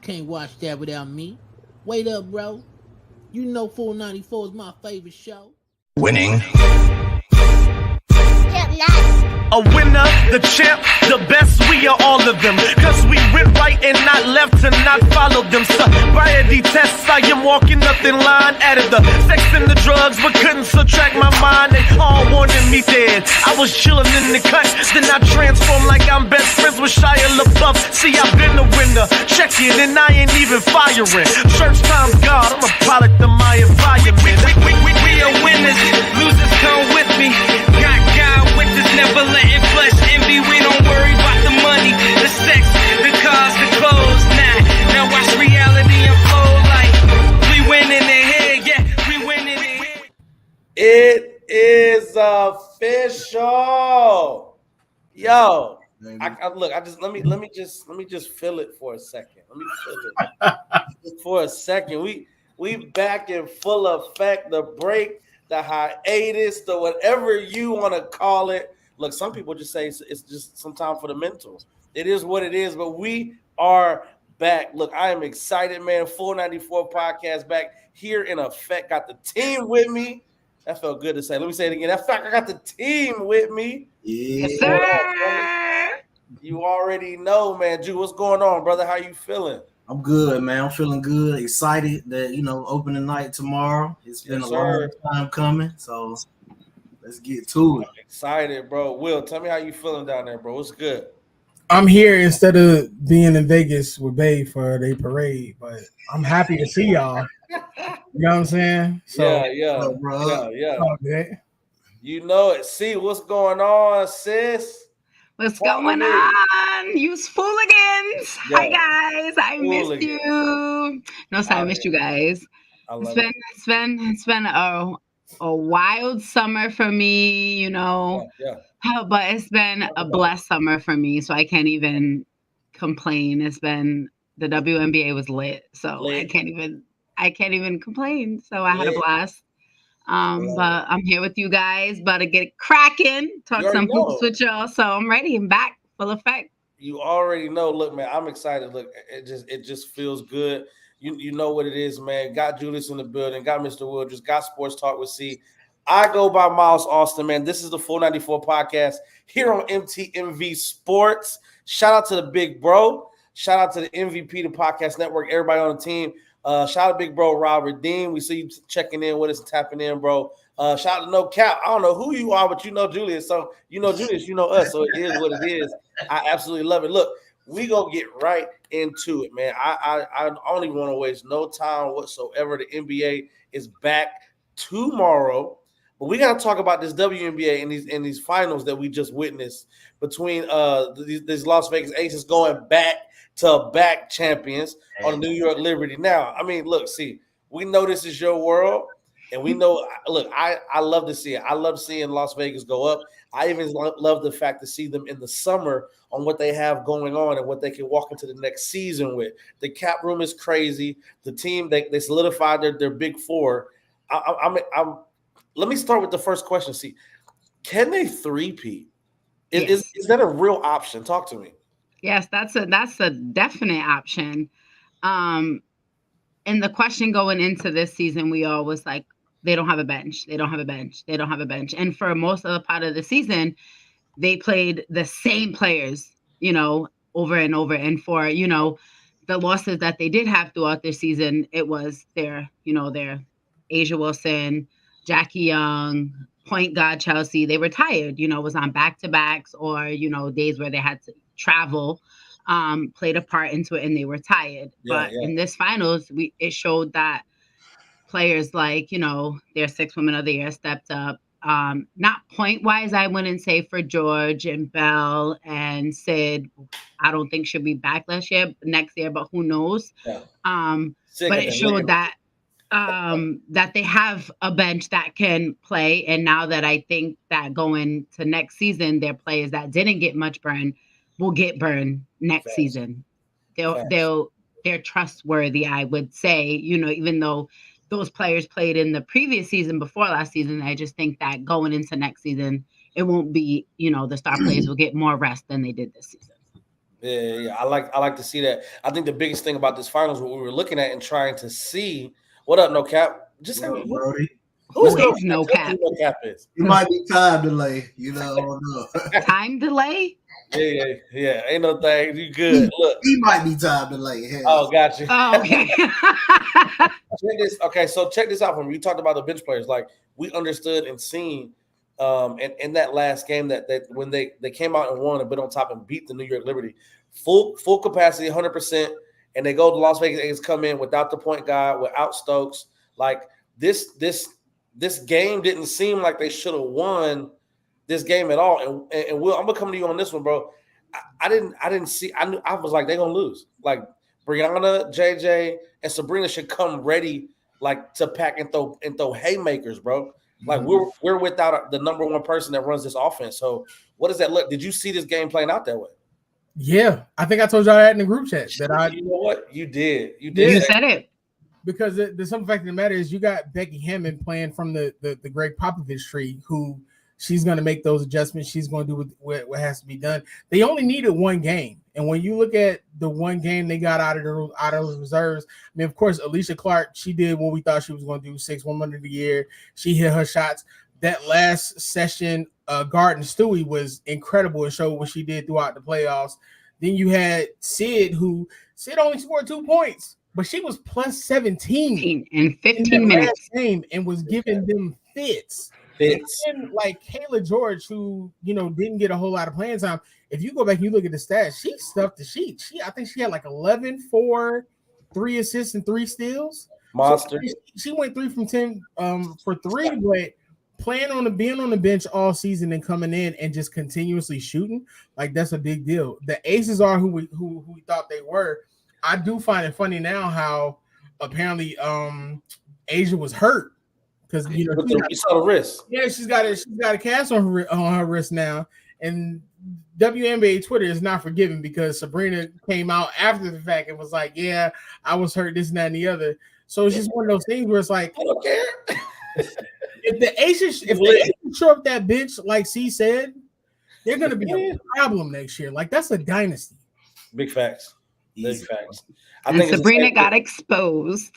Can't watch that without me. Wait up, bro. You know Full 94 is my favorite show. Winning. A winner, the champ, the best, we are all of them. Cause we went right and not left to not follow them. Sobriety tests, I am walking up in line. Added the sex and the drugs, but couldn't subtract my mind. They all wanted me dead. I was chilling in the cut, then I transformed like I'm best friends with Shia LaBeouf. See, I've been a winner, check it, and I ain't even firing. Church time's God, I'm a product of my environment. We are winners, losers come with me. Got God with us, never letting flesh envy. We don't worry about the money, the sex, the cars, the clothes. Now watch reality unfold like we winning it here, yeah, we winning it here. It is official. Yo, look. Let me just feel it for a second. Let me feel it for a second. We back in full effect. The break, the hiatus, the whatever you want to call it. Look, some people just say it's just some time for the mental. It is what it is, but we are back. Look, I am excited, man. Full 94 podcast back here in effect. Got the team with me. That felt good to say. Let me say it again. That fact, I got the team with me. Yes, sir. You already know, man. Drew, what's going on, brother? How you feeling? I'm good, man. I'm feeling good. Excited that, opening night tomorrow. It's been a long time coming, so let's get to it. I'm excited, bro. Will, tell me how you feeling down there, bro. What's good? I'm here instead of being in Vegas with Bay for their parade, but I'm happy to see y'all. You know what I'm saying? So, yeah. Okay. You know it. See what's going on, sis? What's going on? You fooligans. Yeah. Hi, guys. I missed you. No, sorry, I missed you guys. It's been a wild summer for me, Yeah. But it's been a blessed summer for me, so I can't even complain. It's been the WNBA was lit, so I can't even complain. So I had a blast. But I'm here with you guys, about to get cracking, talk some hoops with y'all. So I'm ready. I'm back, full effect. You already know. Look, man, I'm excited. Look, it just feels good. You know what it is, man. Got Julius in the building. Got Mr. Woodridge. Got Sports Talk with C. I go by Miles Austin, man. This is the Full 94 podcast here on MTMV Sports. Shout out to the big bro. Shout out to the MVP, the podcast network, everybody on the team. Shout out to big bro Rob Redeem. We see you checking in with us, tapping in, bro. Shout out to No Cap. I don't know who you are, but you know Julius. So you know Julius, you know us. So it is what it is. I absolutely love it. Look, we gonna get right into it, man. I don't even want to waste no time whatsoever. The NBA is back tomorrow, but we gotta talk about this WNBA and these finals that we just witnessed between these Las Vegas Aces going back to back champions on the New York Liberty. Now, I mean, look, see, we know this is your world, and we know, look, I love to see it. I love seeing Las Vegas go up. I even love the fact to see them in the summer on what they have going on and what they can walk into the next season with. The cap room is crazy. The team, they solidified their big four. Let me start with the first question. See, can they three-peat? Is that a real option? Talk to me. Yes, that's a definite option. And the question going into this season, we all was like, they don't have a bench. They don't have a bench. They don't have a bench. And for most of the part of the season, they played the same players, over and over. And for, the losses that they did have throughout their season, it was their Asia Wilson, Jackie Young, point guard Chelsea. They were tired, was on back-to-backs or, days where they had to travel, played a part into it and they were tired. But in this finals, it showed that players like, their 6 women of the year stepped up. Not point wise, I wouldn't say for George and Belle and Sid. I don't think she'll be back next year, but who knows? Yeah. But it showed that that they have a bench that can play. And now that I think that going to next season, their players that didn't get much burn will get burned next season. They're trustworthy, I would say, even though those players played in the previous season before last season. I just think that going into next season, it won't be, the star players will get more rest than they did this season. Yeah. I like to see that. I think the biggest thing about this finals, what we were looking at and trying to see. What up, No Cap? Just say What up, who Brody? is Who No is No Cap? Tell us Cap? who No Cap is. It might be time delay. You know, I don't know. Time delay? Yeah. Ain't no thing. You good? Look. He might be time delay. Hell. Oh, got you. Oh, okay. Check this. Okay, so check this out. When we talked about the bench players, like we understood and seen, in that last game that when they came out and won and been on top and beat the New York Liberty, full capacity, 100%, and they go to Las Vegas. They come in without the point guard, without Stokes. Like this game didn't seem like they should have won this game at all. And Will, I'm gonna come to you on this one, bro. I didn't see. I was like, they're gonna lose. Like Brianna, JJ, and Sabrina should come ready, like to pack and throw haymakers, bro. Like we're without the number one person that runs this offense. So what does that look? Did you see this game playing out that way? Yeah, I think I told y'all that in the group chat that You know what? You did. You said it. Because the simple fact of the matter is you got Becky Hammond playing from the Greg Popovich tree, who she's going to make those adjustments. She's going to do what has to be done. They only needed one game. And when you look at the one game they got out of the reserves, I mean, of course, Alicia Clark, she did what we thought she was going to do, 6 women of the year. She hit her shots. That last session, Garden Stewie was incredible. It showed what she did throughout the playoffs. Then you had Sid only scored 2 points, but she was plus 17 in 15 minutes game and was giving them fits. And then, like Kayla George, who didn't get a whole lot of playing time. If you go back and you look at the stats, she stuffed the sheet. I think she had like 11 for 3 assists and 3 steals. Monster. So she went 3 from 10 for 3, but being on the bench all season and coming in and just continuously shooting, like that's a big deal. The Aces are who we thought they were. I do find it funny now how apparently Asia was hurt because you saw the wrist. Yeah, she's got a cast on her wrist now, and WNBA Twitter is not forgiving because Sabrina came out after the fact and was like, "Yeah, I was hurt, this and that and the other." So it's just one of those things where it's like, I don't care. if the Aces show up that bench, like C said, they're going to be a problem next year. Like that's a dynasty. Big facts. Big facts. I think Sabrina got exposed.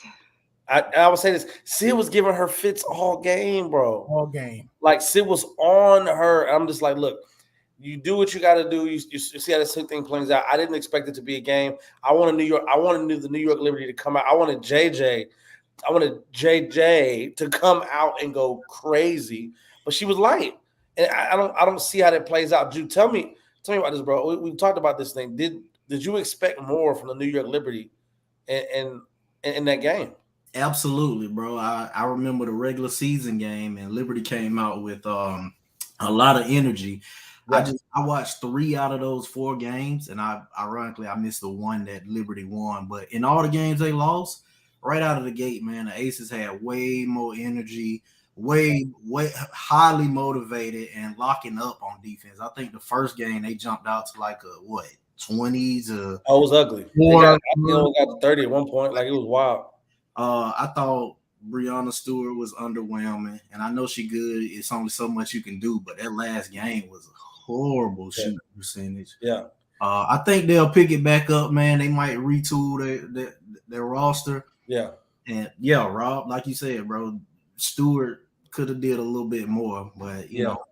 I would say this. Sid was giving her fits all game, bro. All game. Like Sid was on her. I'm just like, look, you do what you got to do. You see how this thing plays out. I didn't expect it to be a game. I wanted the New York Liberty to come out. I wanted JJ to come out and go crazy, but she was light, and I don't see how that plays out. Jude, tell me about this, bro. We talked about this thing. Did you expect more from the New York Liberty in that game? Absolutely, bro. I remember the regular season game, and Liberty came out with a lot of energy. Yeah. I watched 3 out of those 4 games, and ironically I missed the one that Liberty won. But in all the games they lost, right out of the gate, man, the Aces had way more energy, way highly motivated and locking up on defense. I think the first game they jumped out to like 20s. It was ugly. They got to 30 at one point. Like it was wild. I thought Brianna Stewart was underwhelming, and I know she good. It's only so much you can do, but that last game was a horrible shooting percentage. Yeah. I think they'll pick it back up, man. They might retool their roster. Yeah. And yeah, Rob, like you said, bro, Stewart could have did a little bit more, but you know,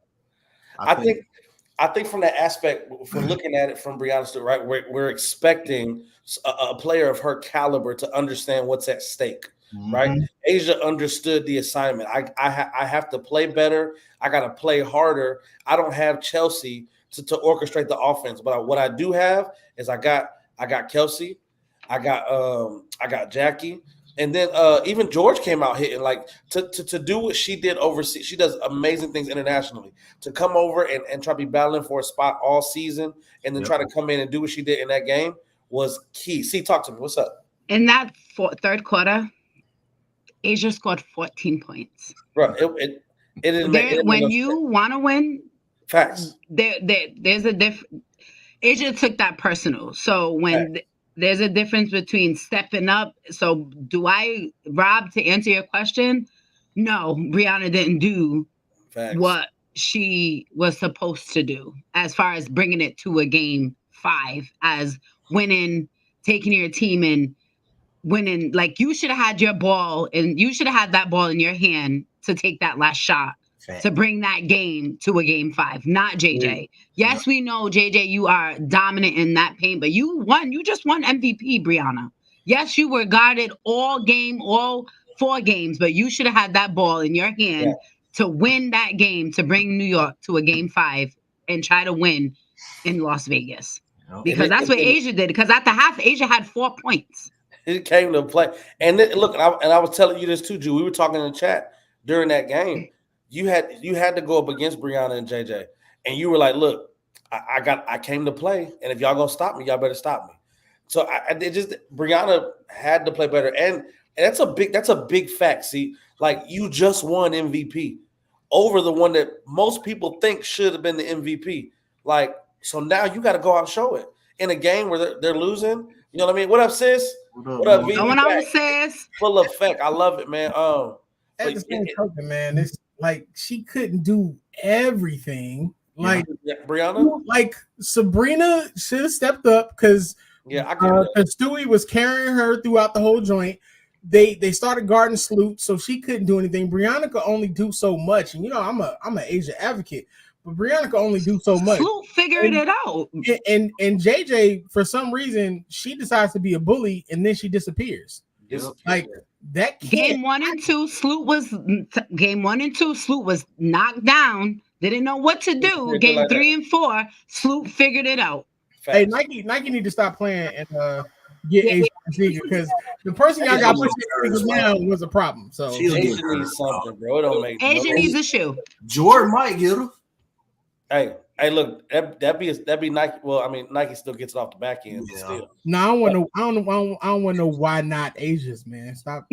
I think from that aspect, from looking at it from Brianna Stewart, right, we're expecting a player of her caliber to understand what's at stake, right? Asia understood the assignment. I have to play better. I got to play harder. I don't have Chelsea to orchestrate the offense, but what I do have is I got Kelsey, I got Jackie. And then even George came out hitting, like to do what she did overseas. She does amazing things internationally. To come over and try to be battling for a spot all season and then try to come in and do what she did in that game was key. See, talk to me. What's up? In that third quarter, Asia scored 14 points. Bro, it didn't make when you want to win, facts. There's a difference. Asia took that personal. So when there's a difference between stepping up. So Rob, to answer your question, no, Brianna didn't do what she was supposed to do as far as bringing it to a game 5 as winning, taking your team and winning. Like, you should have had your ball, and you should have had that ball in your hand to take that last shot to bring that game to a game 5, not JJ. Yes, we know, JJ, you are dominant in that paint, but you just won MVP, Brianna. Yes, you were guarded all 4 games, but you should have had that ball in your hand to win that game, to bring New York to a game 5 and try to win in Las Vegas. Because that's what Asia did. Because at the half, Asia had 4 points. It came to play. And look, I was telling you this too, Drew. We were talking in the chat during that game. You had to go up against Brianna and JJ, and you were like, "Look, I came to play, and if y'all gonna stop me, y'all better stop me." So Brianna had to play better, and that's a big fact. See, like, you just won MVP over the one that most people think should have been the MVP. Like, so now you got to go out and show it in a game where they're losing. You know what I mean? What up, sis? What up, V? Going on, sis? Full effect. I love it, man. At the same token, man, it's like she couldn't do everything. Like Brianna, like Sabrina should have stepped up because Stewie was carrying her throughout the whole joint. They started guarding Sloot, so she couldn't do anything. Brianna could only do so much, and I'm an Asia advocate, but Brianna could only do so much. Sloot figured it out, and JJ, for some reason, she decides to be a bully, and then she disappears. Like that. Game 1 and 2, Sloot was knocked down. Didn't know what to do. Game 3 and 4, Sloot figured it out. Hey, Nike need to stop playing and get Asia because the person y'all got pushing down was a problem. So Asia needs something, bro. It don't make Asia needs a shoe. Jordan might get him. Hey, look, that'd be Nike. Well, I mean, Nike still gets it off the back end. But still. No, I don't want to know why not Asia's, man. Stop.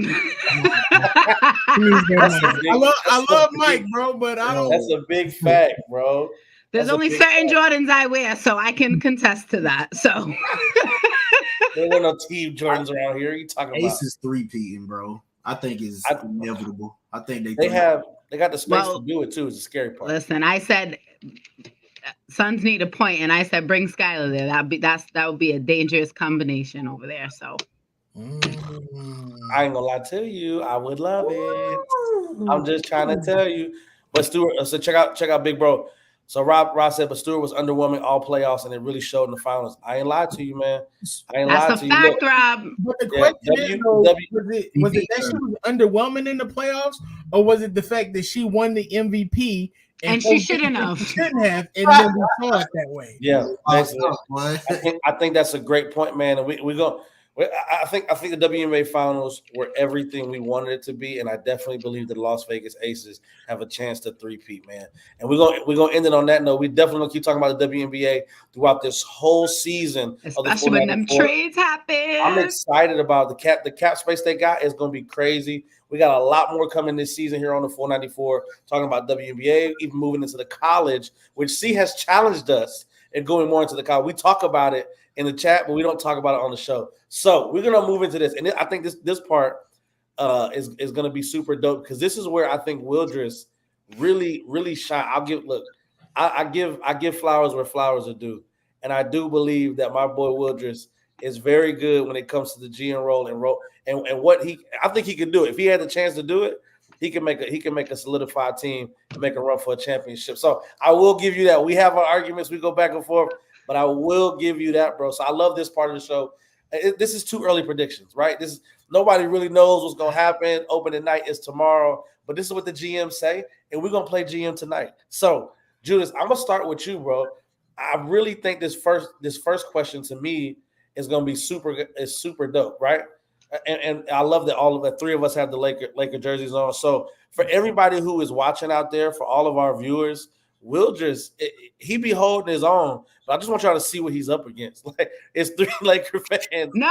I love Mike, bro, but I don't. That's a big fact, bro. There's only certain Jordans I wear, so I can contest to that. So there were no team Jordans around here. You talking about Ace is 3-peating, bro. I think it's inevitable. I think they got the space to do it too. It's a scary part. Listen, I said Suns need a point, and I said bring Skylar there. That would be a dangerous combination over there. So I ain't gonna lie to you, I would love it. I'm just trying to tell you. But Stewart, so check out Big Bro. So Rob said, but Stewart was underwhelming all playoffs, and it really showed in the finals. I ain't lied to you, man. I ain't lied to you. That's a fact, Rob. But the question is, was it that she was underwhelming in the playoffs, or was it the fact that she won the MVP and she shouldn't have, and then we saw it that way? Yeah, I think that's a great point, man. And we go. I think the WNBA finals were everything we wanted it to be, and I definitely believe the Las Vegas Aces have a chance to three-peat, man. And we're gonna end it on that note. We definitely gonna keep talking about the WNBA throughout this whole season, especially when them trades happen. I'm excited about the cap space they got is gonna be crazy. We got a lot more coming this season here on the 494, talking about WNBA, even moving into the college, which C has challenged us and going more into the college. We talk about it in the chat, but we don't talk about it on the show. So we're gonna move into this, and I think this part is gonna be super dope because this is where I think Wildress really shine. I give flowers where flowers are due, and I do believe that my boy Wildress is very good when it comes to the GM role and what I think he can do it. If he had the chance to do it, he can make a solidified team and make a run for a championship. So I will give you that. We have our arguments, we go back and forth, but I will give you that, bro. So I love this part of the show. This is too early predictions, right? Nobody really knows what's gonna happen. Opening night is tomorrow, but this is what the GM say, and we're gonna play GM tonight. So, Judas, I'm gonna start with you, bro. I really think this first question to me is gonna be super dope, right? And I love that all of the three of us have the Laker jerseys on. So for everybody who is watching out there, for all of our viewers, he be holding his own. But I just want y'all to see what he's up against. Like, it's 3 Laker fans. No.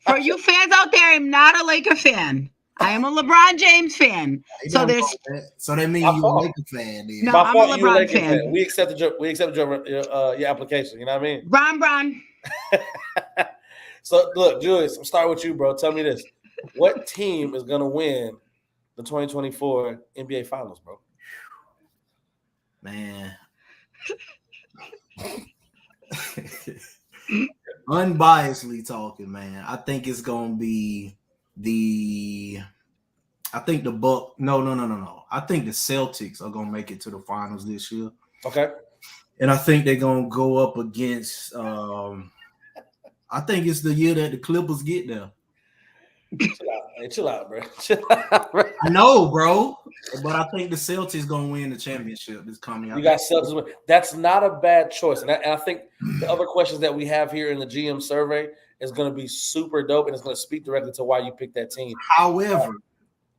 For you fans out there, I'm not a Laker fan. I am a LeBron James fan. So that means you're a Laker fan. Then. No, I'm a LeBron fan. We accepted your application. You know what I mean? Bron. So look, Julius, I'm starting with you, bro. Tell me this: what team is gonna win the 2024 NBA Finals, bro? Man, Unbiasedly talking, man, I think it's gonna be the. I think the Buck. No. I think the Celtics are gonna make it to the finals this year. Okay. And I think they're gonna go up against. I think it's the year that the Clippers get there. Chill out, bro. Chill out, bro. I know, bro, but I think the Celtics gonna win the championship this coming. You got Celtics win. That's not a bad choice, and I think the other questions that we have here in the GM survey is going to be super dope, and it's going to speak directly to why you picked that team. However,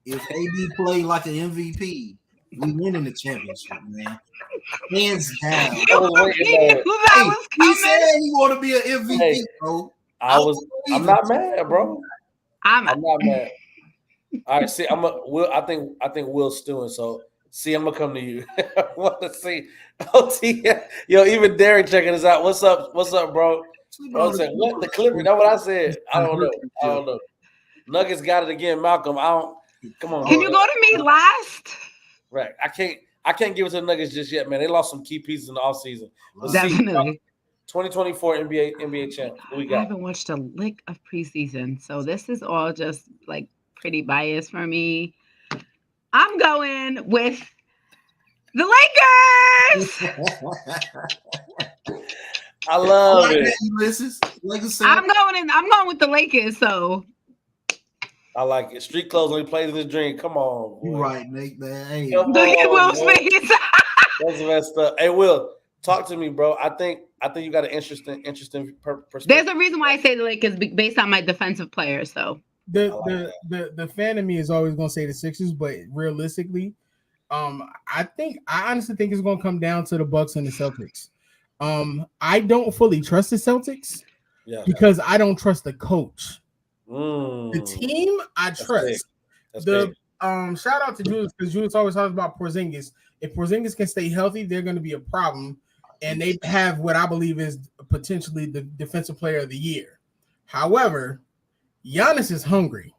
if AD play like an MVP, we winning the championship, man. Hands down. He knew that was coming. He said he want to be an MVP, bro. I'm not mad, bro. I'm not mad. All right, see, I think Will's stewing. So, see, I'm gonna come to you. I want to see. OT, yo, even Derek checking us out. What's up, bro? I said, what the Clippers? That's what I said. I don't know. Nuggets got it again, Malcolm. Come on. Can you go to me last? Right. I can't give it to the Nuggets just yet, man. They lost some key pieces in the offseason. Definitely. 2024 NBA champ. Who we got? I haven't watched a lick of preseason, so this is all just like pretty biased for me. I'm going with the Lakers. I love it. I'm going with the Lakers. So I like it. Street clothes only plays in his dream. Come on, you right, Nate, man. Hey. Look at Will's face. That's messed up. Hey, Will, talk to me, bro. I think you got an interesting perspective. There's a reason why I say the Lakers based on my defensive players. So the fan of me is always going to say the Sixers, but realistically, I honestly think it's going to come down to the Bucks and the Celtics. I don't fully trust the Celtics because I don't trust the coach. The team I trust. Big. Shout out to Julius because Julius always talks about Porzingis. If Porzingis can stay healthy, they're going to be a problem, and they have what I believe is potentially the defensive player of the year. However, Giannis is hungry,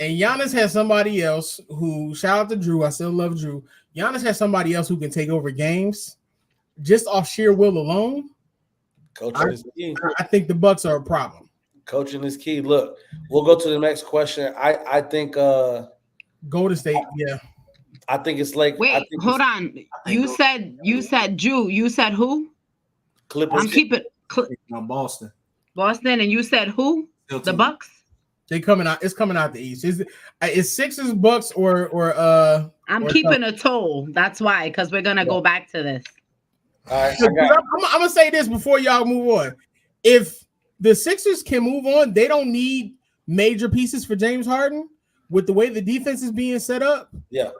and Giannis has somebody else who. Shout out to Drew. I still love Drew. Giannis has somebody else who can take over games just off sheer will alone. Coaching is key. I think the Bucks are a problem. Coaching is key. Look, we'll go to the next question. I think Golden State, yeah. I think it's like wait, hold on. You said Drew. You said who? Clippers. I'm keeping Boston. Boston, and you said who? The Bucks. They coming out. It's coming out the East. Is Sixers, Bucks, or I'm keeping a toll. That's why, because we're gonna go back to this. All right, I'm gonna say this before y'all move on. If the Sixers can move on, they don't need major pieces for James Harden. With the way the defense is being set up, yeah,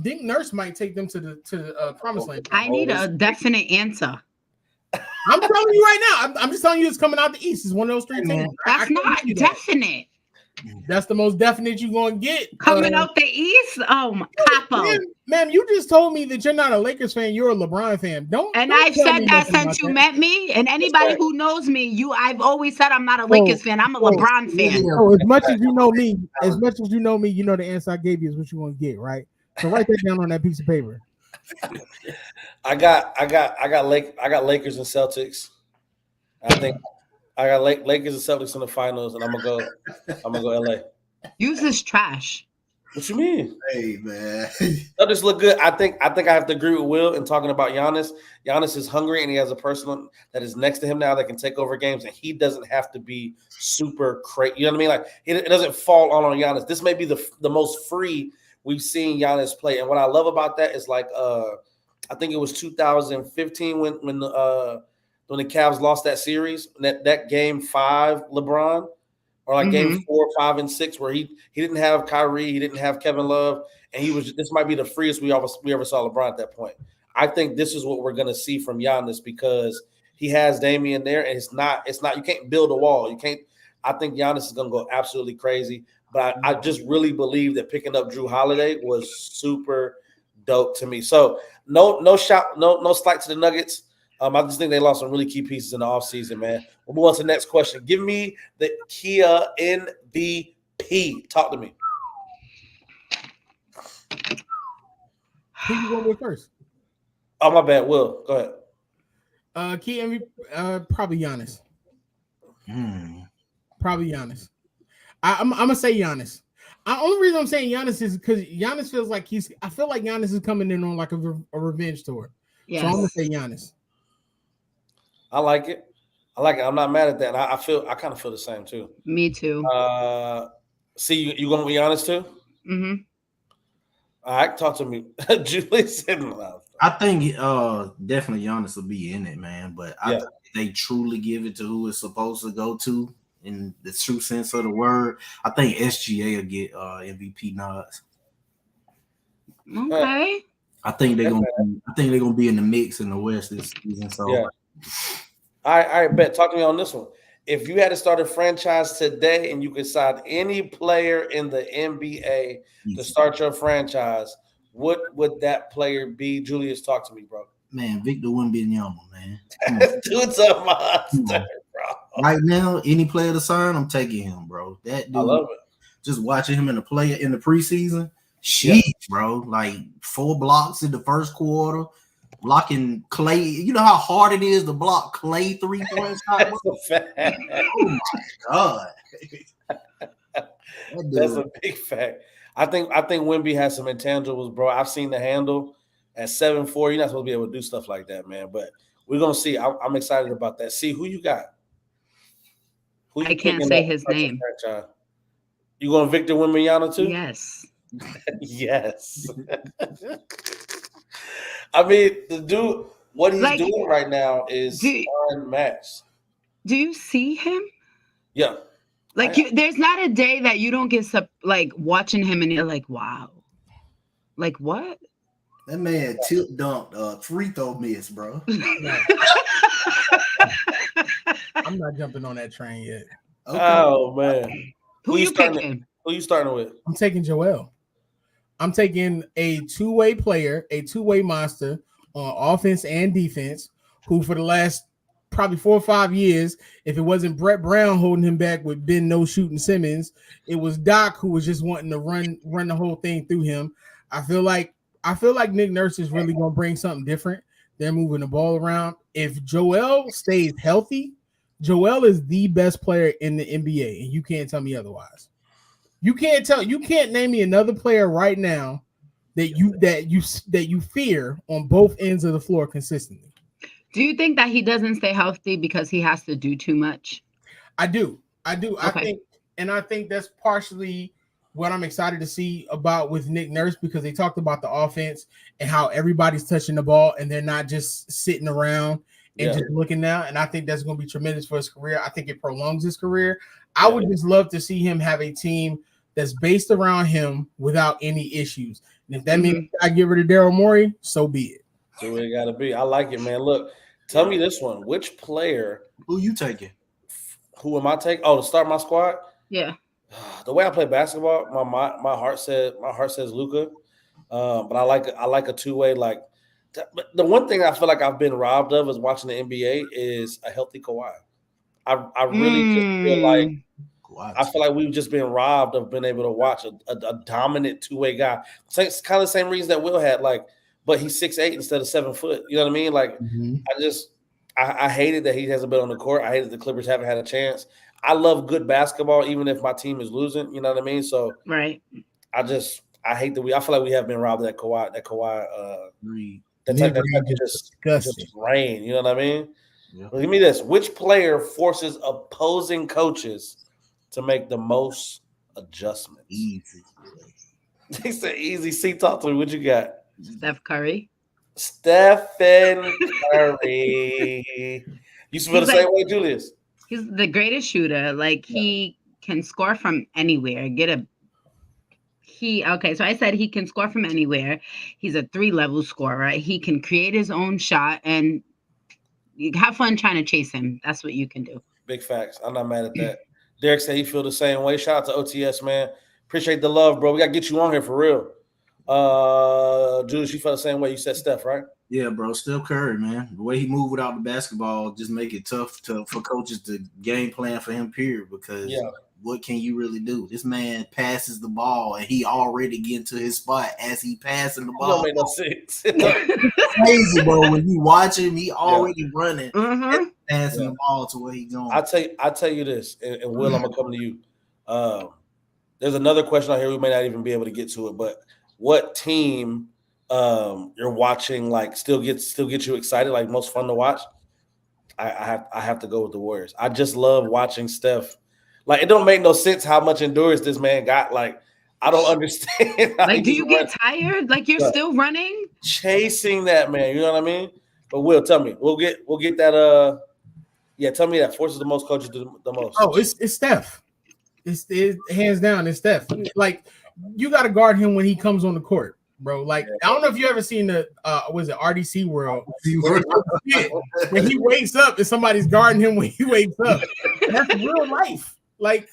Nick Nurse might take them to the promised land. I need a definite answer. I'm telling you right now. I'm just telling you it's coming out the East. It's one of those three teams. That's not definite. That's the most definite you're going to get. Coming out the East? Oh, my capo. Ma'am, you just told me that you're not a Lakers fan. You're a LeBron fan. And I've said that since you met me. And anybody who knows me, I've always said I'm not a Lakers fan. I'm a LeBron fan. So as much as you know me, you know the answer I gave you is what you want to get, right? So write that down on that piece of paper. I got Lakers and Celtics. I think I got Lakers and Celtics in the finals, and I'm gonna go LA. Use this trash. What you mean? Hey man, Celtics look good. I think I have to agree with Will in talking about Giannis. Giannis is hungry, and he has a person that is next to him now that can take over games, and he doesn't have to be super crazy. You know what I mean? Like it doesn't fall on Giannis. This may be the most free we've seen Giannis play, and what I love about that is like I think it was 2015 when the Cavs lost that series, that game 5 LeBron, or like game 4, 5, and 6, where he didn't have Kyrie, he didn't have Kevin Love, and this might be the freest we ever saw LeBron at that point. I think this is what we're gonna see from Giannis because he has Damian there, and it's not you can't build a wall. You can't. I think Giannis is gonna go absolutely crazy. But I just really believe that picking up Drew Holiday was super dope to me. So no slight to the Nuggets. I just think they lost some really key pieces in the offseason, man. We'll move on to the next question. Give me the Kia MVP. Talk to me. Who you going with first? Oh, my bad. Will, go ahead. Key MVP, probably Giannis. Probably Giannis. I'm gonna say Giannis. The only reason I'm saying Giannis is because Giannis feels like I feel like Giannis is coming in on like a revenge tour. Yes. So I'm gonna say Giannis. I like it. I'm not mad at that. I kind of feel the same too. Me too. See, you gonna be honest too? Mm-hmm. All right, talk to me. Julie said no. I think definitely Giannis will be in it, man. But I think if they truly give it to who it's supposed to go to in the true sense of the word, I think SGA will get MVP nods. Okay. I think they're gonna be in the mix in the West this season. So yeah. All right, bet. Talk to me on this one. If you had to start a franchise today and you could sign any player in the NBA to start your franchise, what would that player be? Julius, talk to me, bro. Man, Victor Wembanyama, man. Dude's a monster, bro. Right now, any player to sign, I'm taking him, bro. That dude, I love it. Just watching him in the preseason, bro. Like 4 blocks in the first quarter, blocking Clay. You know how hard it is to block Clay 3-point shot? Oh my god. That's a big fact. I think Wemby has some intangibles, bro. I've seen the handle at 7'4". You're not supposed to be able to do stuff like that, man. But we're gonna see. I'm excited about that. See who you got. I can't say his name. You going Victor Wembanyama too? Yes. Yes. I mean, the dude, what he's doing right now is unmatched. Do you see him? Yeah. Like, there's not a day that you don't get watching him and you're like, wow. Like, what? That man tilt dunked free throw miss, bro. I'm not jumping on that train yet. Okay. Oh, man. Who you picking? Who you starting with? I'm taking Joel. I'm taking a two-way player, a two-way monster on offense and defense, who for the last probably 4 or 5 years, if it wasn't Brett Brown holding him back with Ben No shooting Simmons, it was Doc who was just wanting to run the whole thing through him. I feel like Nick Nurse is really going to bring something different. They're moving the ball around. If Joel stays healthy, Joel is the best player in the NBA, and you can't tell me otherwise. You can't name me another player right now that you fear on both ends of the floor consistently. Do you think that he doesn't stay healthy because he has to do too much? I do. Okay. I think that's partially what I'm excited to see about with Nick Nurse, because they talked about the offense and how everybody's touching the ball and they're not just sitting around and just looking now. And I think that's going to be tremendous for his career. I think it prolongs his career. I would just love to see him have a team that's based around him without any issues. And if that means I get rid of Daryl Morey, so be it. So it got to be. I like it, man. Look, tell me this one. Which player? Who you taking? Who am I taking? Oh, to start my squad? Yeah. The way I play basketball, my heart says Luka. But I like a two-way. Like, but the one thing I feel like I've been robbed of is watching the NBA is a healthy Kawhi. I really just feel like we've just been robbed of being able to watch a dominant two-way guy. It's kind of the same reason that Will had, but he's 6'8" instead of 7 foot. You know what I mean? Like, I hated that he hasn't been on the court. I hated the Clippers haven't had a chance. I love good basketball, even if my team is losing. You know what I mean? So right. I hate that I feel like we have been robbed of that Kawhi. That type just rain. You know what I mean? Yeah. Well, give me this. Which player forces opposing coaches to make the most adjustments? Easy. He said easy. See, talk to me. What you got? Steph Curry. Stephen Curry. You feel the same way, Julius? He's the greatest shooter. He can score from anywhere. So I said he can score from anywhere. He's a 3-level scorer. He can create his own shot, and you have fun trying to chase him. That's what you can do. Big facts. I'm not mad at that. Derek said he feel the same way. Shout out to OTS, man. Appreciate the love, bro. We got to get you on here for real. Julius, you felt the same way. You said Steph, right? Yeah, bro. Steph Curry, man. The way he moved without the basketball just make it tough for coaches to game plan for him, period. Because what can you really do? This man passes the ball and he already getting to his spot as he passing the ball. Don't make no sense. Crazy, bro. When you watch him, he already running, passing the ball to where he's going. I tell you this, and Will, I'm gonna come to you. There's another question out here. We may not even be able to get to it, but what team you're watching like still gets you excited, like most fun to watch? I have to go with the Warriors. I just love watching Steph. Like, it don't make no sense how much endurance this man got. Like, I don't understand. Like, do you get tired? Like, you're still running? Chasing that man, you know what I mean? But Will, tell me, we'll get that. Tell me that forces the most coaches the most. Oh, it's Steph. It's hands down. It's Steph. Like, you got to guard him when he comes on the court, bro. Like, I don't know if you ever seen the was it RDC World when he wakes up and somebody's guarding him when he wakes up. That's real life. Like,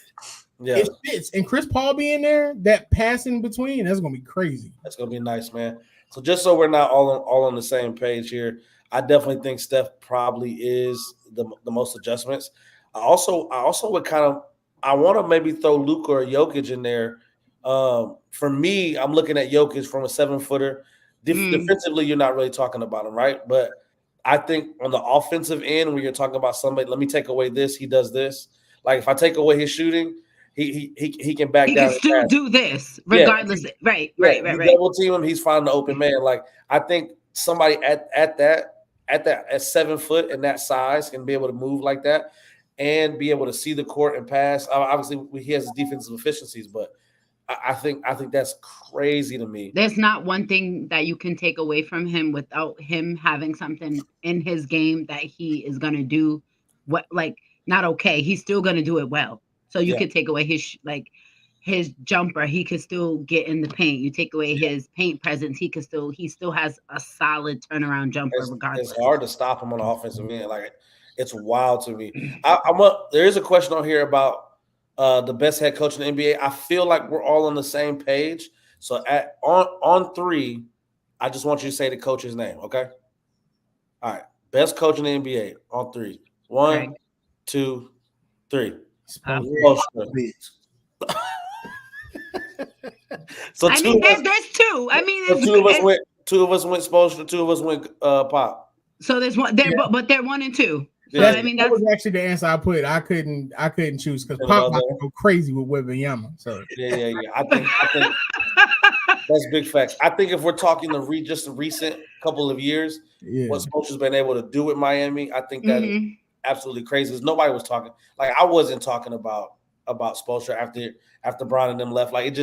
it fits. And Chris Paul being there, that passing between, that's gonna be crazy. That's gonna be nice, man. So just so we're not all on the same page here, I definitely think Steph probably is the most adjustments. I also would I want to maybe throw Luka or Jokic in there. For me, I'm looking at Jokic from a 7-footer. Defensively, you're not really talking about him, right? But I think on the offensive end, when you're talking about somebody, let me take away this, he does this. Like, if I take away his shooting, he can back down. He can still do this, regardless. Right. Double team him, he's finding the open man. Like, I think somebody at 7 foot and that size can be able to move like that and be able to see the court and pass. Obviously, he has defensive efficiencies, but I think that's crazy to me. There's not one thing that you can take away from him without him having something in his game that he is gonna do. Not okay. He's still gonna do it well. So you could take away his jumper. He could still get in the paint. You take away his paint presence. He still has a solid turnaround jumper. Regardless, it's hard to stop him on the offensive end. Like, it's wild to me. There is a question on here about the best head coach in the NBA. I feel like we're all on the same page. So on 3, I just want you to say the coach's name, okay? All right. Best coach in the NBA on 3. 1, 2, 3. So there's 2. I mean, so 2 of us went Spoelstra, 2 of us went Pop. So there's one there, but they're 1 and 2. So, that was actually the answer I put. I couldn't choose because Pop might go crazy with Wembanyama. So I think that's big facts. I think if we're talking the recent couple of years, what Spoelstra's been able to do with Miami, I think that is absolutely crazy. Because nobody was talking. Like, I wasn't talking about Spoelstra after Bron and them left. Like, it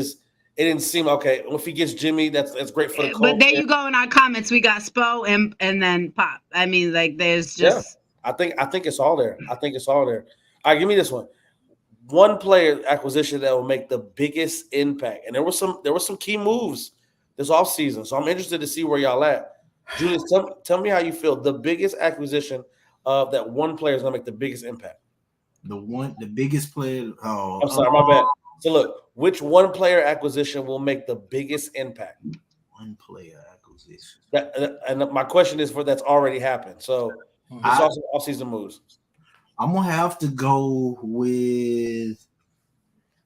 didn't seem okay. If he gets Jimmy, that's great for the Colts. But there you go in our comments. We got Spo and then Pop. I mean, like, there's just. I think it's all there. All right, give me this one. One player acquisition that will make the biggest impact. And there were some key moves this offseason. So I'm interested to see where y'all at. Julius, tell me how you feel. The biggest acquisition of that one player is gonna make the biggest impact. The biggest player. Oh, I'm sorry, my bad. So look, which one player acquisition will make the biggest impact? One player acquisition. And my question is for that's already happened. So it's also off-season moves. I'm gonna have to go with.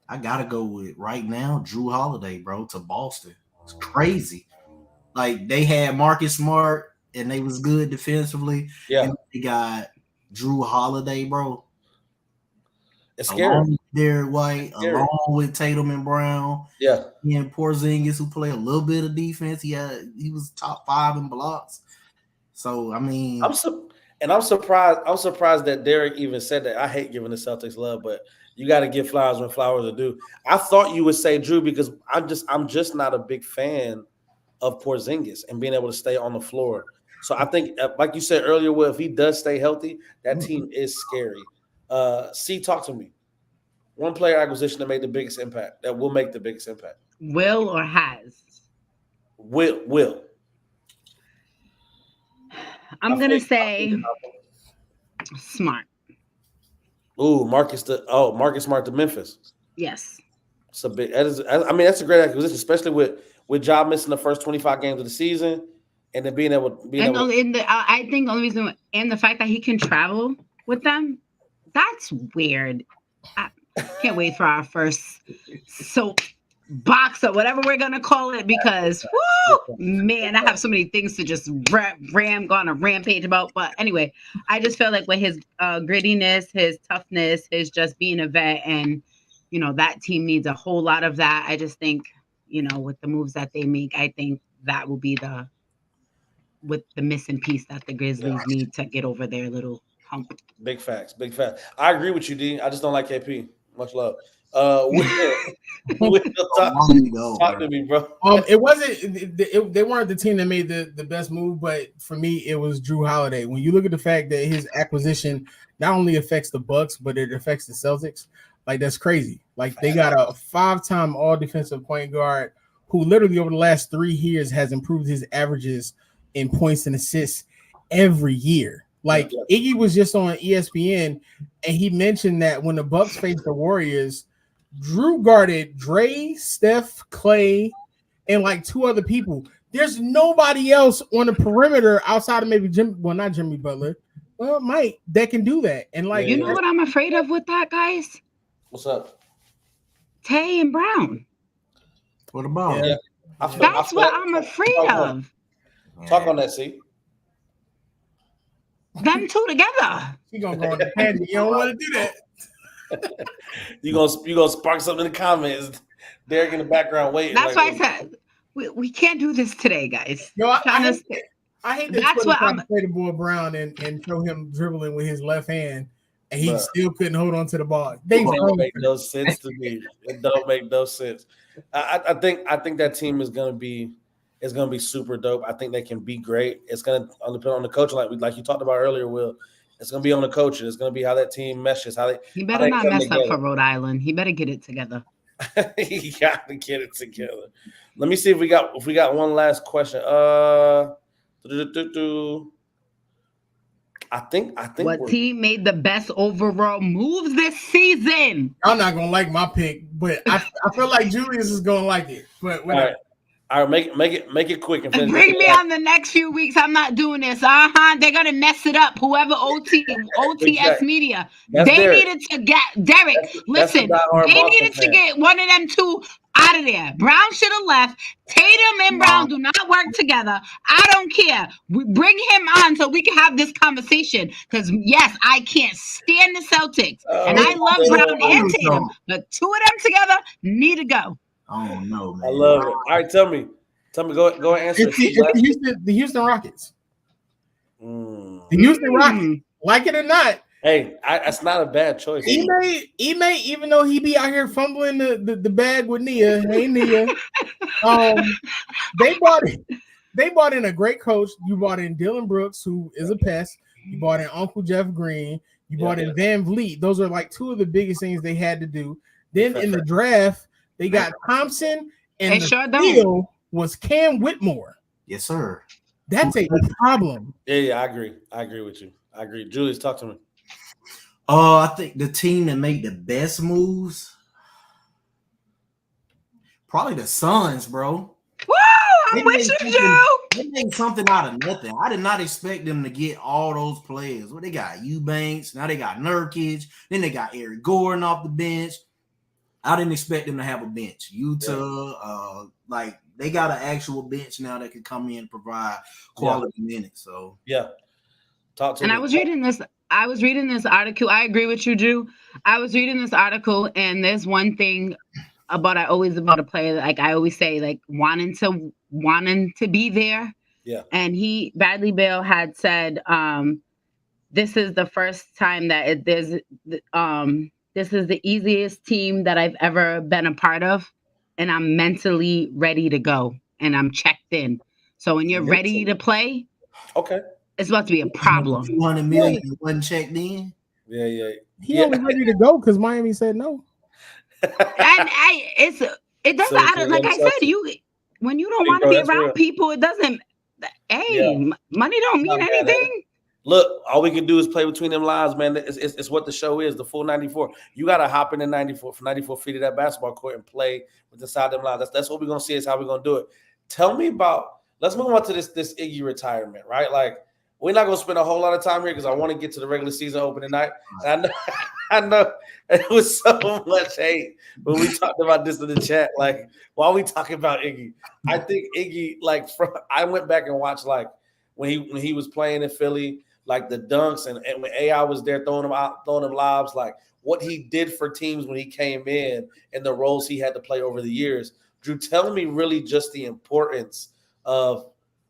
I gotta go with right now, Drew Holiday, bro, to Boston. It's crazy. Like, they had Marcus Smart and they was good defensively. Yeah, and they got Drew Holiday, bro. It's scary. Along with Derek White, along with Tatum and Brown. Yeah, and Porzingis, who play a little bit of defense. He was top 5 in blocks. So I mean, I'm surprised that Derek even said that. I hate giving the Celtics love, but you got to give flowers when flowers are due. I thought you would say Drew because I'm just not a big fan of Porzingis and being able to stay on the floor. So I think, like you said earlier, Will, if he does stay healthy, that team is scary. Talk to me. One player acquisition that made the biggest impact, that will make the biggest impact. Will or has? Will. I'm going to say Smart. Ooh, Marcus Smart to Memphis. Yes. That's a great acquisition, especially with Ja missing the first 25 games of the season and then being able. I think the only reason and the fact that he can travel with them, that's weird. Can't wait for our first soap box or whatever we're gonna call it because whoo, man, I have so many things to just go on a rampage about. But anyway, I just feel like with his grittiness, his toughness, his just being a vet, and that team needs a whole lot of that. I just think with the moves that they make, I think that will be the missing piece that the Grizzlies need to get over their little hump. Big facts. I agree with you, D. I just don't like KP. Much love. Will, talk to me, bro. It wasn't. They weren't the team that made the best move, but for me, it was Drew Holiday. When you look at the fact that his acquisition not only affects the Bucks, but it affects the Celtics, like that's crazy. Like they got a 5-time All Defensive point guard who literally over the last 3 years has improved his averages in points and assists every year. Like Iggy was just on ESPN, and he mentioned that when the Bucks faced the Warriors, Drew guarded Dre, Steph, Clay, and like 2 other people. There's nobody else on the perimeter outside of maybe not Jimmy Butler, Mike, that can do that. And like, you know what I'm afraid of with that, guys? What's up? Tay and Brown. What about? Yeah. That's what I'm afraid of. Talk on that, see. Them two together. You're gonna go on the tangent. You don't want to do that. you gonna spark something in the comments. Derek in the background waiting. That's why I said we can't do this today, guys. Yo, I hate that. That's what I'm play the boy Brown and show him dribbling with his left hand, and he still couldn't hold on to the ball. It don't make no sense to me. It don't make no sense. I think that team is gonna be super dope. I think they can be great. It's gonna depend on the coaching, like you talked about earlier, Will. It's gonna be on the coaching. It's gonna be how that team meshes. He better not mess up for Rhode Island. He better get it together. He got to get it together. Let me see if we got one last question. I think what team made the best overall moves this season? I'm not gonna like my pick, but I feel like Julius is gonna like it. But whatever. All right, make it quick and bring me on the next few weeks. I'm not doing this. They're gonna mess it up. Whoever OTS Media, needed to get Derek. Listen, they needed to get one of them two out of there. Brown should have left. Tatum and Brown do not work together. I don't care. We bring him on so we can have this conversation. Because yes, I can't stand the Celtics, and I love Brown and Tatum, but 2 of them together need to go. Oh no, man! I love it. All right, tell me. Go and answer. The Houston Rockets. The Houston Rockets, like it or not. Hey, that's not a bad choice. Ime, even though he be out here fumbling the bag with Nia, hey Nia, they brought in a great coach. You brought in Dylan Brooks, who is a pest. You brought in Uncle Jeff Green. You brought in Van Vliet. Those are like 2 of the biggest things they had to do. Then in the draft, they got Thompson, and the deal was Cam Whitmore. Yes, sir. That's a problem. Yeah, I agree with you. I agree. Julius, talk to me. I think the team that made the best moves, probably the Suns, bro. Woo! I'm with you, Joe. They made something out of nothing. I did not expect them to get all those players. Well, they got Eubanks, now they got Nurkic, then they got Eric Gordon off the bench. I didn't expect them to have a bench. Utah, like they got an actual bench now that can come in and provide quality minutes. So talk to me. I was reading this article. I agree with you, Drew. I was reading this article, and there's one thing about a player, like I always say, like wanting to be there. Yeah. And Bradley Beal had said, this is the first time that this is the easiest team that I've ever been a part of, and I'm mentally ready to go, and I'm checked in. So when you're ready to play, it's about to be a problem. 200 million wasn't checked in. Yeah. He only ready to go because Miami said no. And it doesn't matter. Like I said, when you don't want to be around people, it doesn't. Money don't mean anything. Look, all we can do is play between them lines, man. It's what the show is, the full 94. You got to hop in the 94 feet of that basketball court and play with inside them lines. That's what we're going to see is how we're going to do it. Tell me about – let's move on to this Iggy retirement, right? Like, we're not going to spend a whole lot of time here because I want to get to the regular season opening night. And I know it was so much hate when we talked about this in the chat. Like, why are we talking about Iggy? I think Iggy, like, I went back and watched like when he was playing in Philly, like the dunks and when AI was there throwing him lobs, like what he did for teams when he came in and the roles he had to play over the years. Drew, tell me really just the importance of.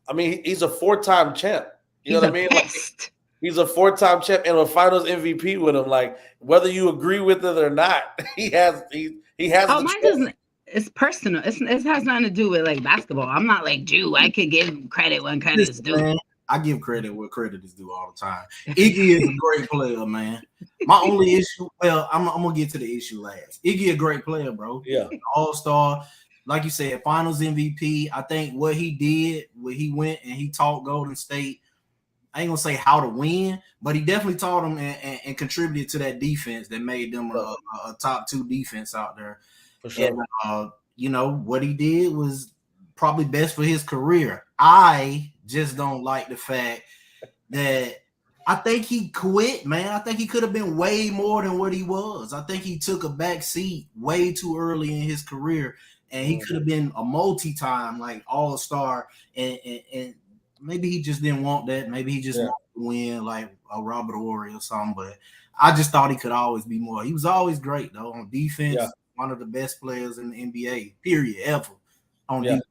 I mean, he's a 4-time champ. You know what I mean? Like, he's a 4-time champ and a Finals MVP with him. Like, whether you agree with it or not, he has. Oh, mine doesn't. It's personal. It has nothing to do with like basketball. I'm not like Jew. I could give credit when credit is due. Man, I give credit where credit is due all the time. Iggy is a great player, man. My only issue, well, I'm gonna get to the issue last. Iggy a great player, bro. Yeah, All-star. Like you said, Finals MVP. I think what he did, when he went and he taught Golden State, I ain't gonna say how to win, but he definitely taught them and contributed to that defense that made them a top 2 defense out there. for sure. And, you know, what he did was probably best for his career. I just don't like the fact that I think he quit, man. I think he could have been way more than what he was. I think he took a back seat way too early in his career. And he could have been a multi-time like all-star, and maybe he just didn't want that. Maybe he just wanted to win like a Robert Horry or something. But I just thought he could always be more. He was always great though on defense. Yeah. One of the best players in the NBA, period, ever on defense.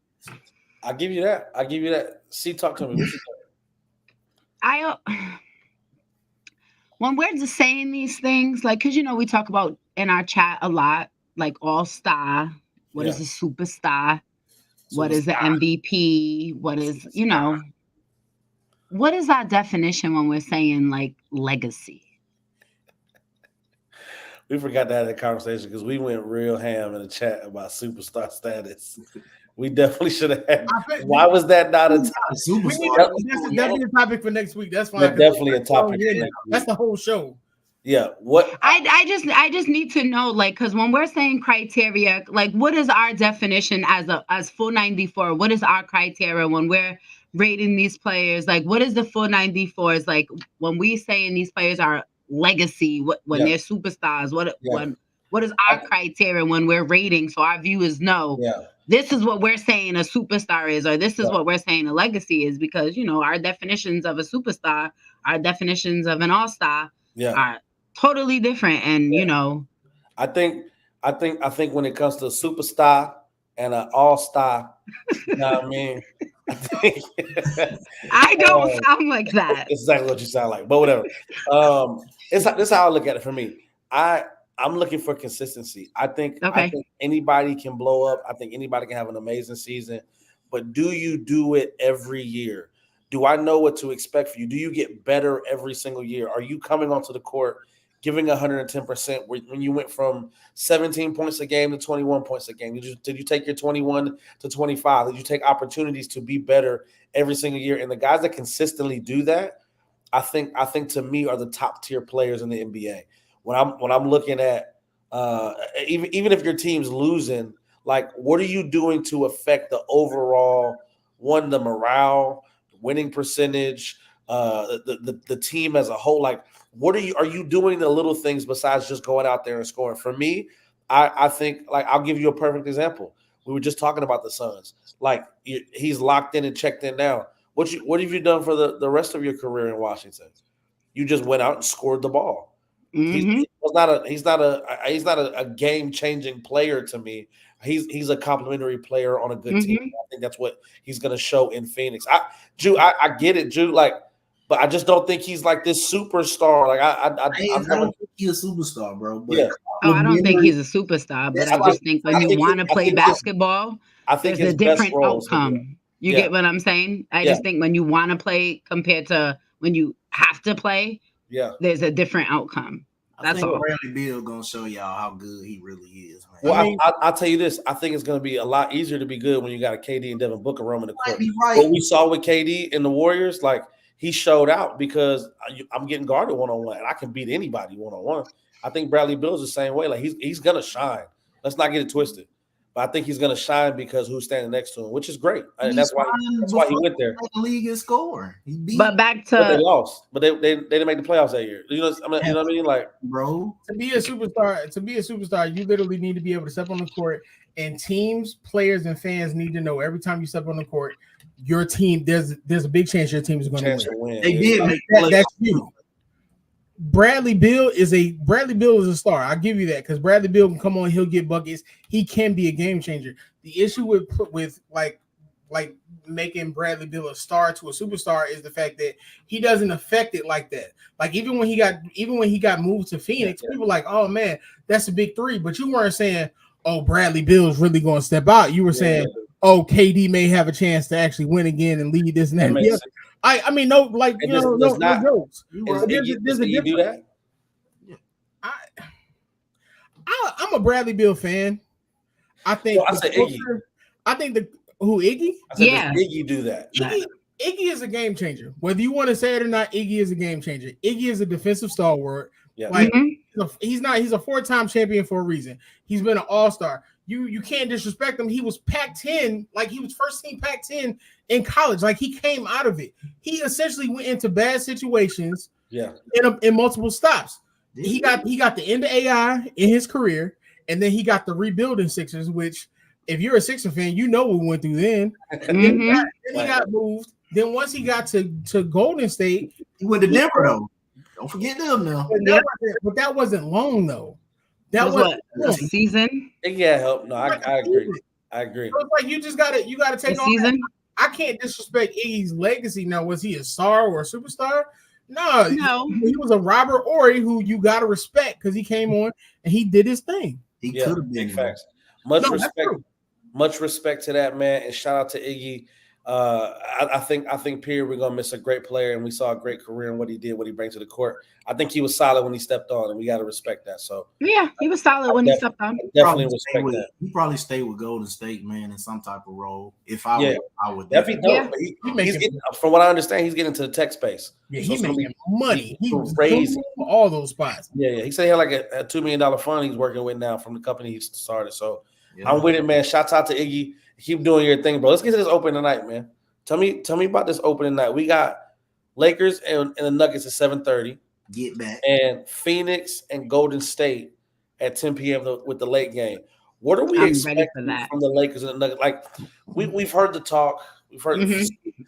I give you that. See, talk to me. What you think? When we're just saying these things, like, because we talk about in our chat a lot, like all-star. What is a superstar? What is the MVP? What is, what is our definition when we're saying like legacy? We forgot to have that conversation because we went real ham in the chat about superstar status. We definitely should have had. Why was that not a superstar? That's definitely a topic for next week. That's fine. That's definitely a topic. That's the whole show. Yeah. What I just need to know, like, because when we're saying criteria, like, what is our definition as full 94? What is our criteria when we're rating these players? Like, what is the full 94s? Like, when we saying these players are legacy, when they're superstars, what is our criteria when we're rating? So our viewers know this is what we're saying a superstar is, or this is what we're saying a legacy is, because our definitions of a superstar, our definitions of an all-star are totally different. And I think when it comes to a superstar and an all-star, you know what I mean? I don't sound like that. Exactly what you sound like, but whatever. This is how I look at it for me. I'm looking for consistency. I think anybody can blow up. I think anybody can have an amazing season, but do you do it every year? Do I know what to expect for you? Do you get better every single year? Are you coming onto the court giving 110% when you went from 17 points a game to 21 points a game? Did you take your 21 to 25? Did you take opportunities to be better every single year? And the guys that consistently do that, I think to me are the top tier players in the NBA. When I'm looking at even if your team's losing, like, what are you doing to affect the overall the morale, winning percentage, the team as a whole? Like, what are you doing the little things besides just going out there and scoring? For me, I think, like, I'll give you a perfect example. We were just talking about the Suns. Like, he's locked in and checked in now. What have you done for the rest of your career in Washington? You just went out and scored the ball. Mm-hmm. He's not a game-changing player to me. He's a complimentary player on a good team. I think that's what he's going to show in Phoenix. I get it, Drew. Like, but I just don't think he's like this superstar. Like, I don't think he's a superstar, bro. But I don't think he's a superstar. But I just think when you want to play basketball, I think there's a different outcome. You get what I'm saying? I just think when you want to play compared to when you have to play, there's a different outcome. That's all. Bradley Beal gonna show y'all how good he really is, man. Well, I'll tell you this. I think it's gonna be a lot easier to be good when you got a KD and Devin Booker roaming the court. Right. What we saw with KD and the Warriors, like, he showed out because I'm getting guarded one-on-one, and I can beat anybody one-on-one. I think Bradley Beal's the same way. Like, he's gonna shine. Let's not get it twisted. But I think he's going to shine because who's standing next to him, which is great. And He's that's why he went there. The league is scoring. He beat, But back But they to lost. But they didn't make the playoffs that year. You know what I mean? Like, bro. To be a superstar, you literally need to be able to step on the court, and teams, players, and fans need to know every time you step on the court, your team, there's a big chance your team is going to win. They did make that's you. Bradley Beal is a star. I'll give you that because Bradley Beal can come on, he'll get buckets. He can be a game changer. The issue with like making Bradley Beal a star to a superstar is the fact that he doesn't affect it like that. Like even when he got moved to Phoenix, people were like, oh man, that's a big three. But you weren't saying, oh, Bradley Beal is really going to step out. You were saying, oh, KD may have a chance to actually win again and lead this and that. Yeah. I mean, no, like you know, no jokes. Does he do that? I'm a Bradley Beal fan. I think. I said Iggy. I think Iggy? I said, does Iggy do that? Iggy is a game changer. Whether you want to say it or not, Iggy is a game changer. Iggy is a defensive stalwart. Yeah. Like he's a 4-time champion for a reason. He's been an all-star. You can't disrespect him. He was Pac-10, like he was first team Pac-10 in college. Like he came out of it. He essentially went into bad situations in multiple stops. He got the end of AI in his career, and then he got the rebuilding Sixers, which if you're a Sixer fan, you know what we went through then. Then he got moved. Then once he got to Golden State, he went to Denver though. Don't forget them now. But that wasn't long though. That was a season. Yeah, help. No, I agree. I agree. So it's like you gotta take on season. I can't disrespect Iggy's legacy. Now, was he a star or a superstar? No. He was a Robert Ory who you gotta respect because he came on and he did his thing. He could have been. Facts. Much respect to that man, and shout out to Iggy. I think period we're gonna miss a great player, and we saw a great career and what he did, what he brings to the court. I think he was solid when he stepped on, and we got to respect that. So yeah, he was solid when he stepped on. Definitely respect that. He probably stayed with Golden State, man, in some type of role. If I would. Definitely. He's getting, from what I understand, he's getting into the tech space. Yeah, he's making money. He's crazy all those spots. Yeah. He said he had like a $2 million fund he's working with now from the company he started. So I'm with it, man. Shouts out to Iggy. Keep doing your thing, bro. Let's get to this open tonight, man. Tell me about this opening night. We got Lakers and the Nuggets at 7:30. Get back. And Phoenix and Golden State at 10 p.m. with the late game. What are we expecting from the Lakers and the Nuggets? Like we've heard the talk. We've heard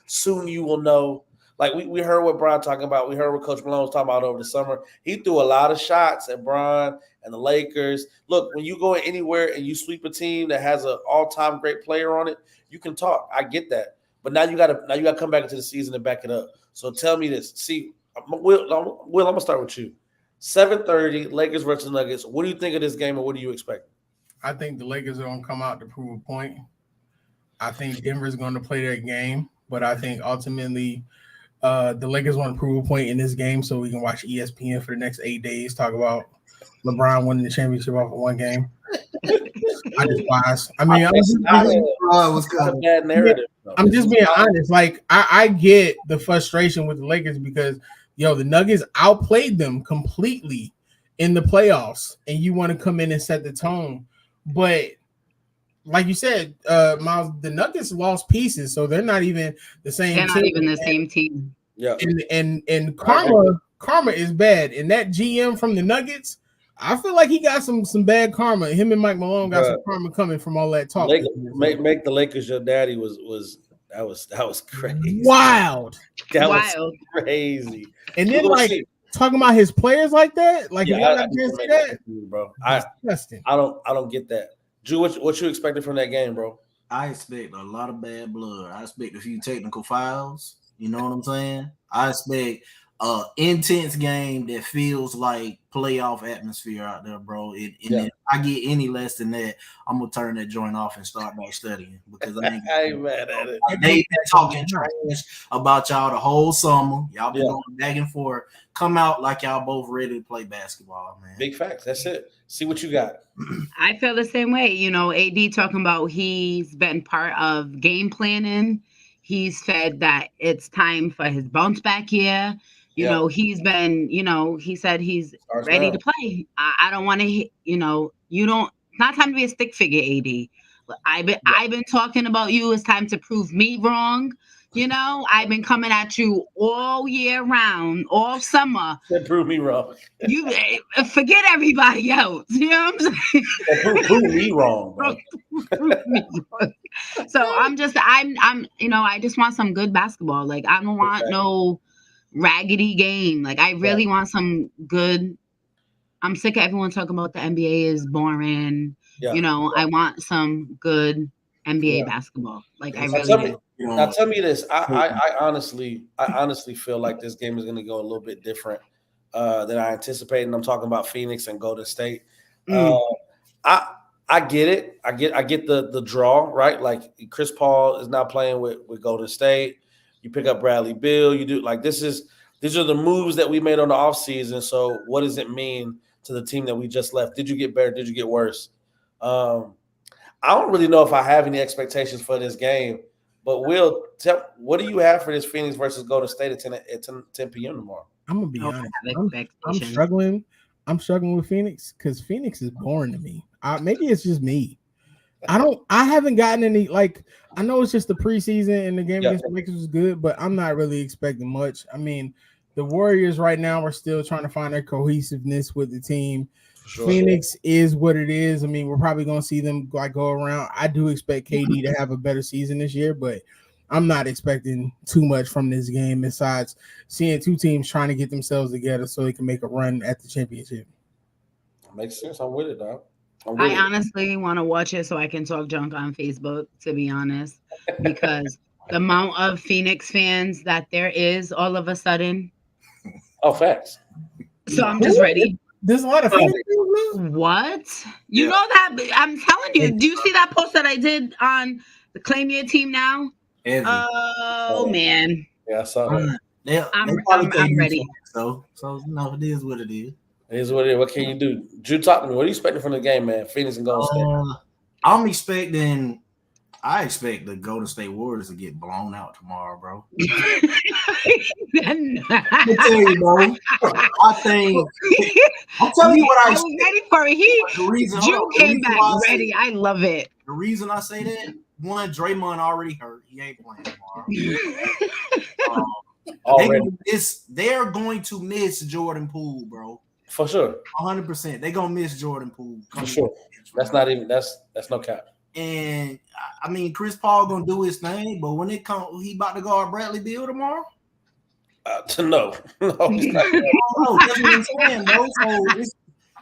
soon you will know. Like we heard what Brian talking about. We heard what Coach Malone was talking about over the summer. He threw a lot of shots at Brian and the Lakers. Look, when you go anywhere and you sweep a team that has an all-time great player on it, you can talk. I get that. But now you gotta come back into the season and back it up. So tell me this. See, Will, I'm gonna start with you. 7:30, Lakers versus Nuggets. What do you think of this game, and what do you expect? I think the Lakers are gonna come out to prove a point. I think Denver's gonna play their game, but I think ultimately the Lakers want to prove a point in this game so we can watch ESPN for the next 8 days, talk about LeBron winning the championship off of one game. I despise. I mean, I'm just being honest. Like I get the frustration with the Lakers because the Nuggets outplayed them completely in the playoffs, and you want to come in and set the tone. But like you said, Miles, the Nuggets lost pieces, so they're not even the same. They're not even the same team. Yeah, and karma is bad, and that GM from the Nuggets. I feel like he got some bad karma. Him and Mike Malone got some karma coming from all that talk. Make the Lakers your daddy was crazy. Wild. That was crazy. And then talking about his players like that, like you got to see that, bro. I don't get that. Drew, what you expecting from that game, bro? I expect a lot of bad blood. I expect a few technical fouls. You know what I'm saying? I expect intense game that feels like playoff atmosphere out there, bro. If I get any less than that, I'm gonna turn that joint off and start back studying because I ain't mad at it. They've been talking trash about y'all the whole summer. Y'all been going back and forth. Come out like y'all both ready to play basketball, man. Big facts. That's it. See what you got. I feel the same way. AD talking about he's been part of game planning. He's said that it's time for his bounce back year. He's been, he said he's ready to play. I don't want to, not time to be a stick figure, AD. I've been talking about you. It's time to prove me wrong. You know, I've been coming at you all year round, all summer. That prove me wrong. You forget everybody else. You know what I'm saying? Prove me wrong, bro. Prove me wrong. So I'm I just want some good basketball. Like I don't want no raggedy game. Like I really want some good. I'm sick of everyone talking about the NBA is boring. Yeah. You know, I want some good NBA basketball. Like I really do. Now tell me this. I honestly feel like this game is going to go a little bit different than I anticipated. And I'm talking about Phoenix and Golden State. I get it. I get the draw, right? Like Chris Paul is now playing with Golden State. You pick up Bradley Beal. You do like these are the moves that we made on the offseason. So what does it mean to the team that we just left? Did you get better? Did you get worse? I don't really know if I have any expectations for this game. But Will, what do you have for this Phoenix versus Golden State at 10 p.m. tomorrow? I'm gonna be honest. I'm struggling. I'm struggling with Phoenix because Phoenix is boring to me. Maybe it's just me. I haven't gotten any. Like I know it's just the preseason and the game against the Lakers was good, but I'm not really expecting much. I mean, the Warriors right now are still trying to find their cohesiveness with the team. Sure. Phoenix is what it is. I mean, we're probably going to see them like go around. I do expect KD to have a better season this year, but I'm not expecting too much from this game besides seeing two teams trying to get themselves together so they can make a run at the championship. Makes sense. I'm with it, dog. I honestly want to watch it so I can talk junk on Facebook, to be honest, because the amount of Phoenix fans that there is all of a sudden. Oh, facts. So I'm just ready. There's a lot of Phoenix. What? You know that? I'm telling you. Do you see that post that I did on the Claim Your Team Now? Oh, man. Yeah, I saw that. I'm ready. So no, it is what it is. It is what it is. What can you do? Drew, talk to me. What are you expecting from the game, man? Phoenix and Golden State. I expect the Golden State Warriors to get blown out tomorrow, bro. I'm telling you, bro. I'm telling you what I was ready for it. Drew came back ready. I love it. The reason I say that, one, Draymond already hurt. He ain't playing tomorrow. They're going to miss Jordan Poole, bro. For sure. 100%. They're going to miss Jordan Poole. For sure. That's not even – that's no cap. And I mean, Chris Paul gonna do his thing, but when it comes, he about to guard Bradley Beal tomorrow. No. That's what I'm saying, bro. So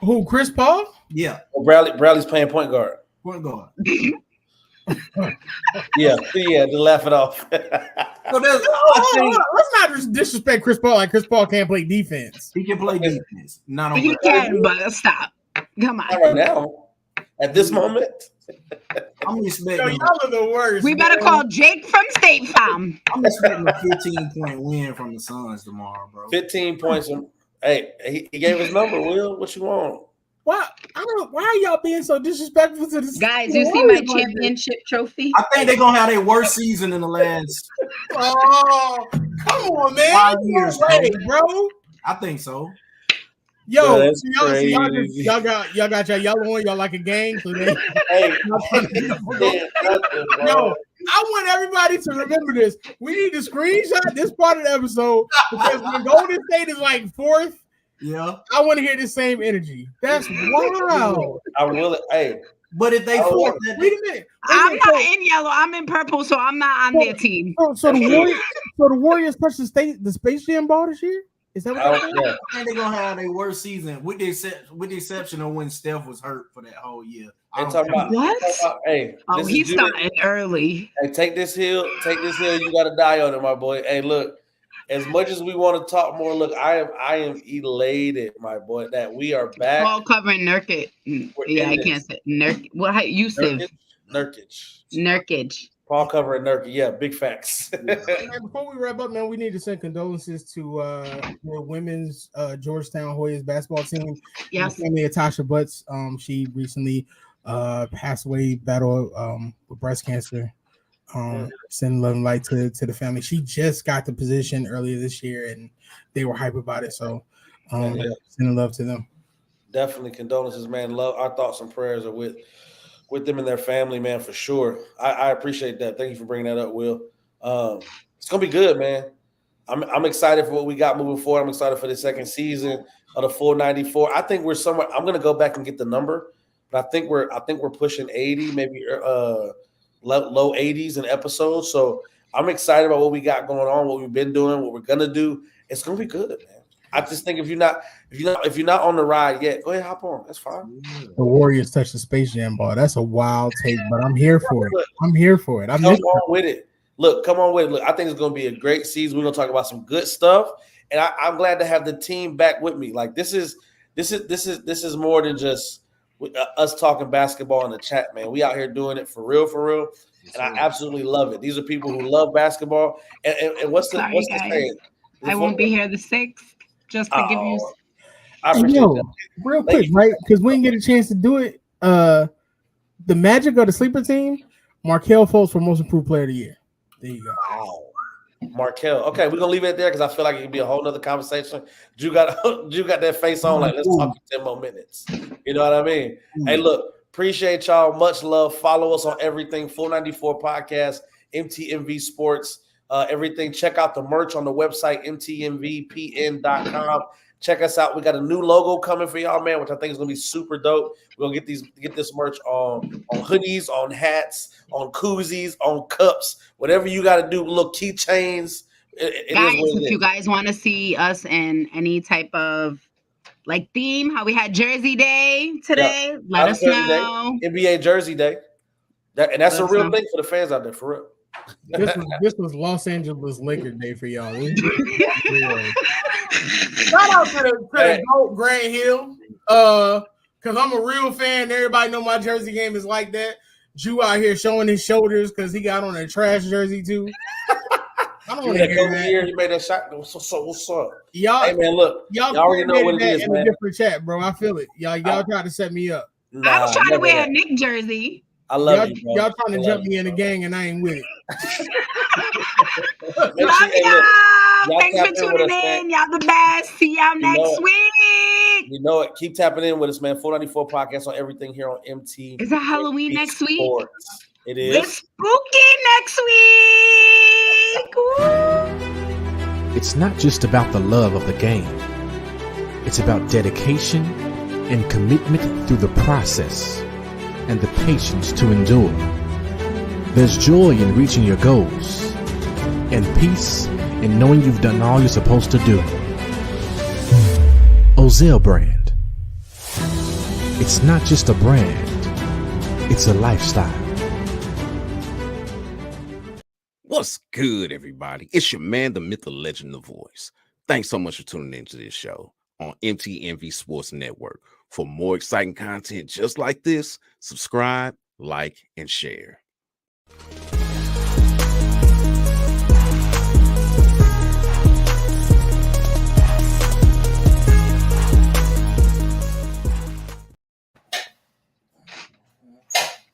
who? Chris Paul? Yeah. Well, Bradley's playing point guard. Point guard. yeah, to laugh it off. So let's not just disrespect Chris Paul. Like Chris Paul can't play defense. He can play defense. Not on. He can, but stop. Come on. Not right now. At this moment. I'm expecting. Y'all are the worst. We better call Jake from State Farm. I'm expecting a 15-point win from the Suns tomorrow, bro. 15 points. Hey, he gave his number. Will, what you want? Why are y'all being so disrespectful to this? Guys, you see my championship trophy? I think they're gonna have their worst season in the last. Oh, come on, man! 5 years, bro. I think so. Yo, y'all got your yellow one. Y'all like a gang. So then, I want everybody to remember this. We need to screenshot this part of the episode because when Golden State is like fourth, yeah, I want to hear the same energy. That's wow. I will. Hey, but if they fourth, wait a minute. I'm not in yellow. I'm in purple, so I'm not on their team. So the Warriors touched the Space Jam ball this year. Is that what I think they're gonna have their worst season with the exception of when Steph was hurt for that whole year. He's starting early. Hey, take this hill. You got to die on it, my boy. Hey, look. As much as we want to talk more, look, I am elated, my boy, that we are back. All covering Nurkic. Yeah, I can't say Nurkic. What? Yusuf. Nurkic. Paul covering Nurkic. Yeah, big facts. Before we wrap up, man, we need to send condolences to the women's Georgetown Hoyas basketball team. Yes. Family of Tasha Butts. She recently passed away, battle with breast cancer. Sending love and light to the family. She just got the position earlier this year, and they were hype about it. So, sending love to them. Definitely condolences, man. Love. Our thoughts and prayers are with with them and their family, man, for sure. I appreciate that. Thank you for bringing that up, Will. It's gonna be good, man. I'm excited for what we got moving forward. I'm excited for the second season of the full 94. I think we're somewhere. I'm gonna go back and get the number, but I think we're pushing 80, maybe low 80s in episodes. So I'm excited about what we got going on, what we've been doing, what we're gonna do. It's gonna be good, man. I just think if you're not on the ride yet, go ahead, hop on. That's fine. The Warriors touch the Space Jam ball. That's a wild take, but I'm here for it. I'm here for it. Come on with it. Look, come on with it. Look, I think it's going to be a great season. We're going to talk about some good stuff, and I'm glad to have the team back with me. Like this is more than just us talking basketball in the chat, man. We out here doing it for real, and I absolutely love it. These are people who love basketball. And what's the saying? I won't be here the 6th just to give you. I appreciate that. Real quick, right? Because we didn't get a chance to do it. The Magic or the sleeper team, Markelle Fultz for Most Improved Player of the Year. There you go. Wow. Markelle. Okay, we're gonna leave it there because I feel like it could be a whole nother conversation. Drew got that face on, like let's talk for 10 more minutes. You know what I mean? Hey, look, appreciate y'all. Much love. Follow us on everything. Full 94 Podcast, MTMV Sports, everything. Check out the merch on the website, mtmvpn.com. Check us out. We got a new logo coming for y'all, man, which I think is gonna be super dope. We're gonna get this merch on hoodies, on hats, on koozies, on cups, whatever you got to do. Look, keychains. Guys, if you guys want to see us in any type of like theme, how we had Jersey Day today, let us know. NBA Jersey Day, that's a real thing for the fans out there, for real. This was Los Angeles Lakers Day for y'all. Shout out to the GOAT Grant Hill. Because I'm a real fan. Everybody know my Jersey game is like that. Drew out here showing his shoulders because he got on a trash jersey too. I don't want to hear that. He made that shot. What's up? Y'all, hey man, look, y'all already know what it is, in man. A different chat, bro. I feel it. Y'all try to set me up. I was trying to wear a Nick jersey. I love you, bro. Y'all trying to jump me in the gang, and I ain't with it. Love y'all. Thanks for tuning in. Y'all the best. See y'all next week. You know it. Keep tapping in with us, man. 494 Podcast on everything here on MT. Is it Halloween next week? It is. It's spooky next week. It's not just about the love of the game. It's about dedication and commitment through the process and the patience to endure. There's joy in reaching your goals and peace in knowing you've done all you're supposed to do. Ozell brand. It's not just a brand, it's a lifestyle. What's good, everybody? It's your man, the myth, the legend, the voice. Thanks so much for tuning into this show on MTMV Sports Network. For more exciting content just like this, subscribe, like, and share.